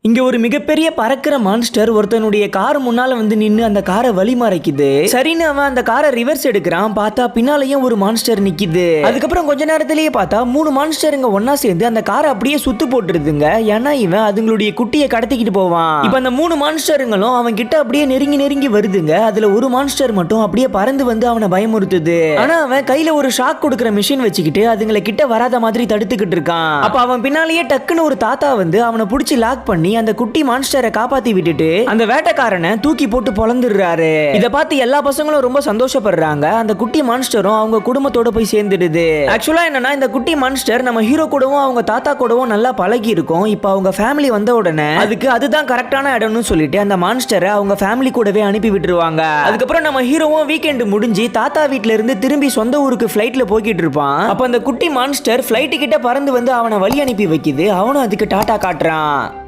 இங்க ஒரு மிகப்பெரிய பறக்கிற மான்ஸ்டர் ஒருத்தனுடைய கார் முன்னால வந்து நின்னு அந்த காரை வழி மறைக்குது. சரின்னு அவன் அந்த காரை ரிவர்ஸ் எடுக்கிறான். பார்த்தா பின்னாலேயும் ஒரு மான்ஸ்டர் நிக்குது. அதுக்கப்புறம் கொஞ்ச நேரத்திலேயே பார்த்தா 3 மான்ஸ்டருங்க ஒன்னா சேர்ந்து அந்த காரை அப்படியே சுத்து போட்டுருதுங்க. ஏன்னா இவன் அதுங்களுடைய குட்டியை கடத்திக்கிட்டு போவான். இப்ப அந்த 3 மான்ஸ்டருங்களும் அவன் கிட்ட அப்படியே நெருங்கி நெருங்கி வருதுங்க. அதுல ஒரு மான்ஸ்டர் மட்டும் அப்படியே பறந்து வந்து அவனை பயமுறுத்துது. ஆனா அவன் கையில ஒரு ஷாக் கொடுக்கிற மிஷின் வச்சுக்கிட்டு அதுங்களை கிட்ட வராத மாதிரி தடுத்துக்கிட்டு இருக்கான். அப்ப அவன் பின்னாலேயே டக்குன்னு ஒரு தாத்தா வந்து அவனை புடிச்சு லாக் பண்ணி அந்த குட்டி மான்ஸ்டரை காப்பாத்தி விட்டுட்டு அந்த வேட்டைக்காரனை தூக்கி போட்டு பொளந்துடுறாரு. இத பார்த்து எல்லா பசங்களும் ரொம்ப சந்தோஷப்படுறாங்க. அந்த குட்டி மான்ஸ்டரும் அவங்க குடும்பத்தோட போய் சேர்ந்துடுது. ஆக்சுவலா என்னன்னா இந்த குட்டி மான்ஸ்டர் நம்ம ஹீரோ கூடவும் அவங்க தாத்தா கூடவும் நல்லா பழகி இருக்கும். இப்போ அவங்க ஃபேமிலி வந்த உடனே அதுக்கு அதுதான் கரெக்டான இடம்னு சொல்லிட்டு அந்த மான்ஸ்டரை அவங்க ஃபேமிலி கூடவே அனுப்பி விட்டுருவாங்க. அதுக்கப்புறம் நம்ம ஹீரோவும் வீக்கெண்ட் முடிஞ்சு தாத்தா வீட்ல இருந்து திரும்பி சொந்த ஊருக்கு ஃபிளைட்ல போய்கிட்டு இருப்பான். அப்ப அந்த குட்டி மான்ஸ்டர் ஃபிளைட் கிட்ட பறந்து வந்து அவனை வழி அனுப்பி வைக்குது. அவனும் அதுக்கு டாட்டா காட்டுறான்.